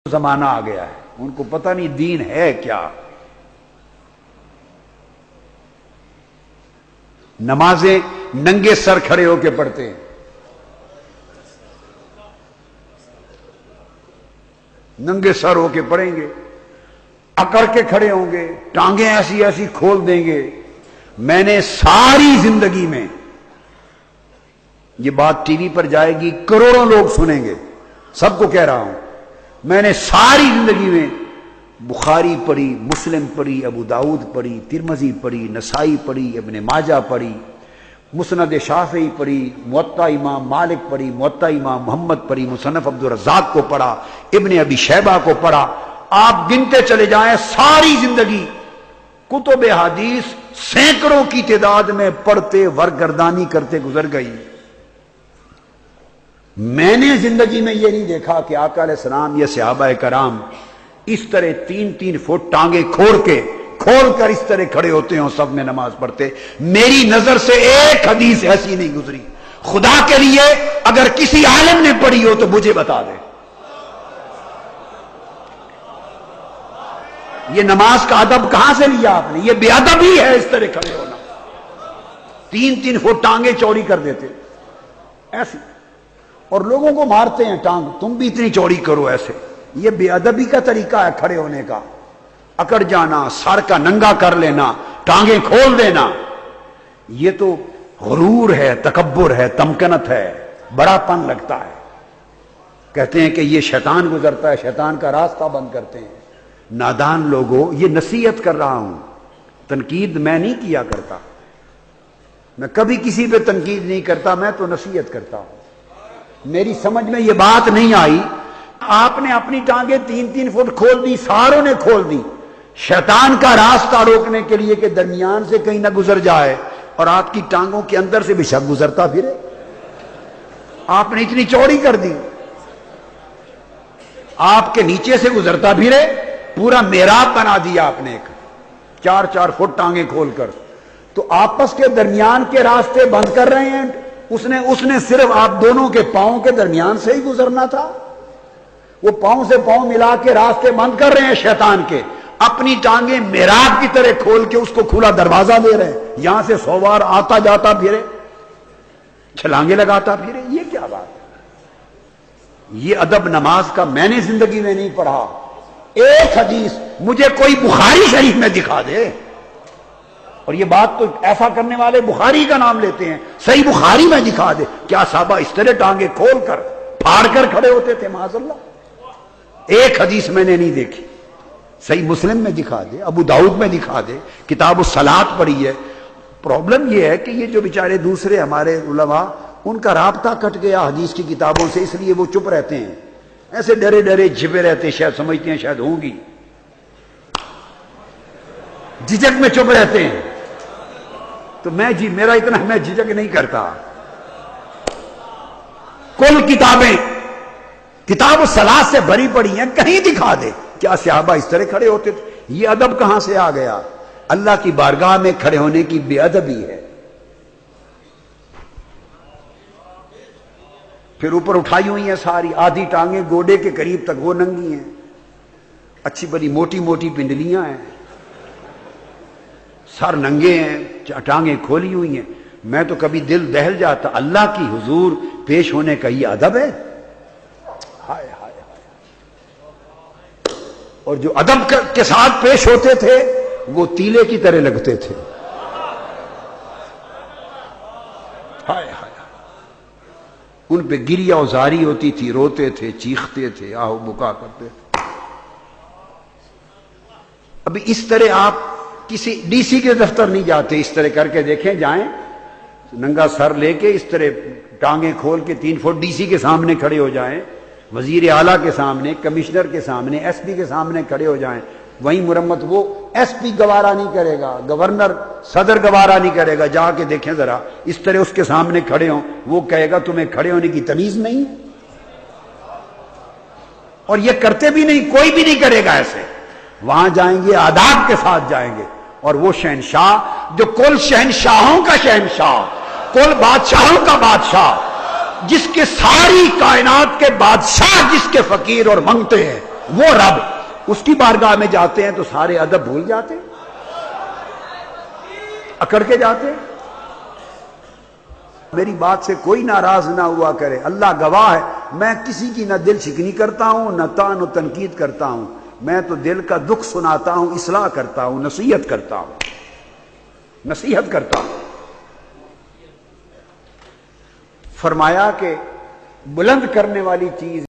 زمانہ آ گیا ہے، ان کو پتہ نہیں دین ہے کیا۔ نمازیں ننگے سر کھڑے ہو کے پڑھتے ہیں، ننگے سر ہو کے پڑھیں گے، اکڑ کے کھڑے ہوں گے، ٹانگیں ایسی ایسی کھول دیں گے۔ میں نے ساری زندگی میں، یہ بات ٹی وی پر جائے گی، کروڑوں لوگ سنیں گے، سب کو کہہ رہا ہوں، میں نے ساری زندگی میں بخاری پڑھی، مسلم پڑھی، ابو داؤد پڑھی، ترمذی پڑھی، نسائی پڑھی، ابن ماجہ پڑھی، مسند شافعی پڑھی، موطا امام مالک پڑھی، موطا امام محمد پڑھی، مصنف عبد الرزاق کو پڑھا، ابن ابی شیبہ کو پڑھا۔ آپ گنتے چلے جائیں، ساری زندگی کتب حدیث سینکڑوں کی تعداد میں پڑھتے ورگردانی کرتے گزر گئی۔ میں نے زندگی میں یہ نہیں دیکھا کہ آقا علیہ السلام یا صحابہ کرام اس طرح 3-3 فٹ ٹانگیں کھول کر اس طرح کھڑے ہوتے ہوں، سب میں نماز پڑھتے۔ میری نظر سے ایک حدیث ایسی نہیں گزری۔ خدا کے لیے اگر کسی عالم نے پڑھی ہو تو مجھے بتا دے۔ یہ نماز کا ادب کہاں سے لیا آپ نے؟ یہ بے ادب ہی ہے، اس طرح کھڑے ہونا۔ 3-3 فٹ ٹانگیں چوڑی کر دیتے ایسی، اور لوگوں کو مارتے ہیں ٹانگ، تم بھی اتنی چوڑی کرو ایسے۔ یہ بے ادبی کا طریقہ ہے کھڑے ہونے کا، اکڑ جانا، سر کا ننگا کر لینا، ٹانگیں کھول دینا۔ یہ تو غرور ہے، تکبر ہے، تمکنت ہے، بڑا پن لگتا ہے۔ کہتے ہیں کہ یہ شیطان گزرتا ہے، شیطان کا راستہ بند کرتے ہیں۔ نادان لوگوں، یہ نصیحت کر رہا ہوں، تنقید میں نہیں کیا کرتا، میں کبھی کسی پہ تنقید نہیں کرتا، میں تو نصیحت کرتا ہوں۔ میری سمجھ میں یہ بات نہیں آئی، آپ نے اپنی ٹانگیں 3-3 فٹ کھول دی، ساروں نے کھول دی، شیطان کا راستہ روکنے کے لیے کہ درمیان سے کہیں نہ گزر جائے، اور آپ کی ٹانگوں کے اندر سے بھی شب گزرتا پھرے۔ آپ نے اتنی چوڑی کر دی، آپ کے نیچے سے گزرتا پھرے، پورا محراب بنا دیا آپ نے، ایک 4-4 فٹ ٹانگیں کھول کر۔ تو آپس کے درمیان کے راستے بند کر رہے ہیں۔ اس نے صرف آپ دونوں کے پاؤں کے درمیان سے ہی گزرنا تھا، وہ پاؤں سے پاؤں ملا کے راستے بند کر رہے ہیں شیطان کے، اپنی ٹانگیں محراب کی طرح کھول کے اس کو کھلا دروازہ دے رہے ہیں، یہاں سے 100 بار آتا جاتا پھرے، چھلانگے لگاتا پھرے۔ یہ کیا بات ہے؟ یہ ادب نماز کا میں نے زندگی میں نہیں پڑھا۔ ایک حدیث مجھے کوئی بخاری شریف میں دکھا دے، اور یہ بات تو ایسا کرنے والے بخاری کا نام لیتے ہیں، صحیح بخاری میں دکھا دے کیا صحابہ اس طرح ٹانگیں کھول کر پھاڑ کر کھڑے ہوتے تھے؟ معاذ اللہ، ایک حدیث میں نے نہیں دیکھی۔ صحیح مسلم میں دکھا دے، ابو داؤد میں دکھا دے، کتاب الصلاۃ پڑھی ہے۔ پرابلم یہ ہے کہ یہ جو بیچارے دوسرے ہمارے علماء، ان کا رابطہ کٹ گیا حدیث کی کتابوں سے، اس لیے وہ چپ رہتے ہیں، ایسے ڈرے ڈرے چھپے رہتے، شاید سمجھتے ہیں شاید ہوں گی، جھجک میں چپ رہتے ہیں۔ تو میرا اتنا میں جھجک نہیں کرتا۔ کل کتابیں کتاب الصلاۃ سے بھری پڑی ہیں، کہیں دکھا دے کیا صحابہ اس طرح کھڑے ہوتے تھے؟ یہ ادب کہاں سے آ گیا؟ اللہ کی بارگاہ میں کھڑے ہونے کی بے ادبی ہے۔ پھر اوپر اٹھائی ہوئی ہیں ساری، آدھی ٹانگیں گوڈے کے قریب تک وہ ننگی ہیں، اچھی بڑی موٹی موٹی پنڈلیاں ہیں، سر ننگے ہیں، ٹانگیں کھولی ہوئی ہیں۔ میں تو کبھی دل دہل جاتا، اللہ کی حضور پیش ہونے کا یہ ادب ہے؟ ہائے ہائے ہائے۔ اور جو ادب کے ساتھ پیش ہوتے تھے وہ تیلے کی طرح لگتے تھے۔ ہائے ہائے، ان پہ گریہ و زاری ہوتی تھی، روتے تھے، چیختے تھے، آہو بکا کرتے تھے۔ ابھی اس طرح آپ کسی ڈی سی کے دفتر نہیں جاتے، اس طرح کر کے دیکھیں، جائیں ننگا سر لے کے اس طرح ٹانگیں کھول کے 3 فٹ ڈی سی کے سامنے کھڑے ہو جائیں، وزیر اعلیٰ کے سامنے، کمشنر کے سامنے، ایس پی کے سامنے کھڑے ہو جائیں، وہیں مرمت وہ ایس پی گوارا نہیں کرے گا، گورنر صدر گوارا نہیں کرے گا، جا کے دیکھیں ذرا اس طرح اس کے سامنے کھڑے ہوں، وہ کہے گا تمہیں کھڑے ہونے کی تمیز نہیں ہے؟ اور یہ کرتے بھی نہیں، کوئی بھی نہیں کرے گا ایسے۔ وہاں جائیں گے آداب کے ساتھ جائیں گے، اور وہ شہنشاہ جو کل شہنشاہوں کا شہنشاہ، کل بادشاہوں کا بادشاہ، جس کے ساری کائنات کے بادشاہ جس کے فقیر اور منگتے ہیں، وہ رب اس کی بارگاہ میں جاتے ہیں تو سارے ادب بھول جاتے ہیں، اکڑ کے جاتے ہیں۔ میری بات سے کوئی ناراض نہ ہوا کرے، اللہ گواہ ہے، میں کسی کی نہ دل شکنی کرتا ہوں نہ طعن و تنقید کرتا ہوں، میں تو دل کا دکھ سناتا ہوں، اصلاح کرتا ہوں، نصیحت کرتا ہوں، نصیحت کرتا ہوں۔ فرمایا کہ بلند کرنے والی چیز